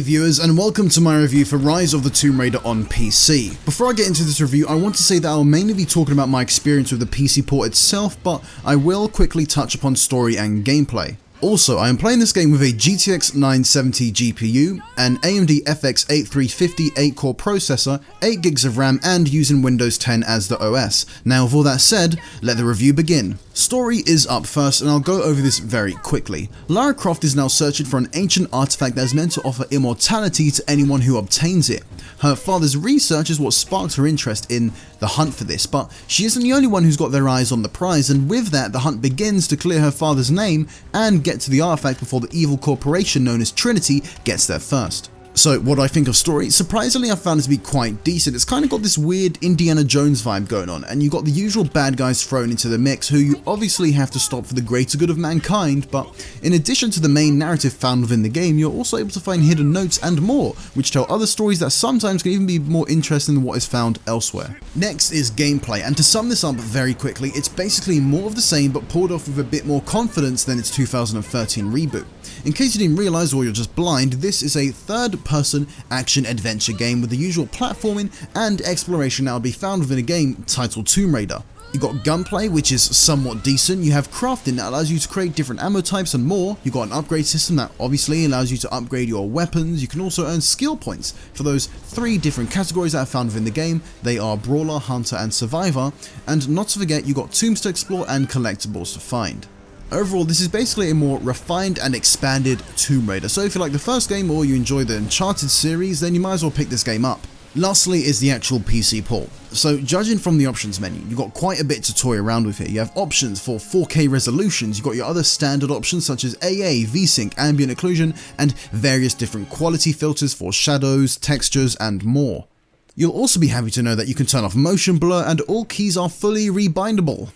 viewers, and welcome to my review for Rise of the Tomb Raider on PC. Before I get into this review, I want to say that I'll mainly be talking about my experience with the PC port itself, but I will quickly touch upon story and gameplay. Also, I am playing this game with a GTX 970 GPU, an AMD FX 8350 8-core processor, 8GB of RAM, and using Windows 10 as the OS. Now with all that said, let the review begin. Story is up first, and I'll go over this very quickly. Lara Croft is now searching for an ancient artifact that is meant to offer immortality to anyone who obtains it. Her father's research is what sparked her interest in the hunt for this, but she isn't the only one who's got their eyes on the prize, and with that the hunt begins to clear her father's name and get to the artifact before the evil corporation known as Trinity gets there first. So what do I think of story? Surprisingly, I found it to be quite decent. It's kind of got this weird Indiana Jones vibe going on, and you got the usual bad guys thrown into the mix who you obviously have to stop for the greater good of mankind, but in addition to the main narrative found within the game, you're also able to find hidden notes and more, which tell other stories that sometimes can even be more interesting than what is found elsewhere. Next is gameplay, and to sum this up very quickly, it's basically more of the same but pulled off with a bit more confidence than its 2013 reboot. In case you didn't realise or you're just blind, this is a third-person action-adventure game with the usual platforming and exploration that will be found within a game titled Tomb Raider. You got gunplay, which is somewhat decent. You have crafting that allows you to create different ammo types and more. You got an upgrade system that obviously allows you to upgrade your weapons. You can also earn skill points for those 3 different categories that are found within the game. They are Brawler, Hunter, and Survivor. And not to forget, you got tombs to explore and collectibles to find. Overall, this is basically a more refined and expanded Tomb Raider, so if you like the first game or you enjoy the Uncharted series, then you might as well pick this game up. Lastly is the actual PC port. So judging from the options menu, you've got quite a bit to toy around with here. You have options for 4K resolutions, you've got your other standard options such as AA, VSync, ambient occlusion, and various different quality filters for shadows, textures, and more. You'll also be happy to know that you can turn off motion blur and all keys are fully rebindable.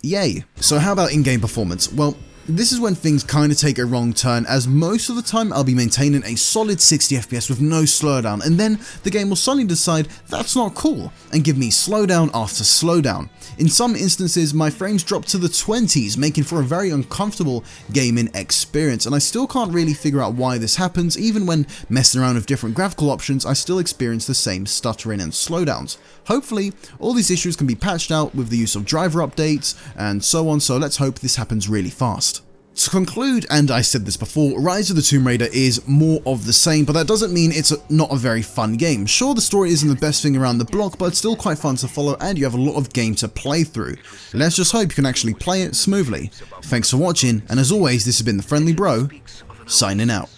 Yay. So how about in-game performance? Well, this is when things kind of take a wrong turn, as most of the time I'll be maintaining a solid 60 FPS with no slowdown, and then the game will suddenly decide that's not cool and give me slowdown after slowdown. In some instances my frames drop to the 20s, making for a very uncomfortable gaming experience, and I still can't really figure out why this happens. Even when messing around with different graphical options, I still experience the same stuttering and slowdowns. Hopefully all these issues can be patched out with the use of driver updates and so on, so let's hope this happens really fast. To conclude, and I said this before, Rise of the Tomb Raider is more of the same, but that doesn't mean it's not a very fun game. Sure, the story isn't the best thing around the block, but it's still quite fun to follow and you have a lot of game to play through. Let's just hope you can actually play it smoothly. Thanks for watching, and as always, this has been the Friendly Bro, signing out.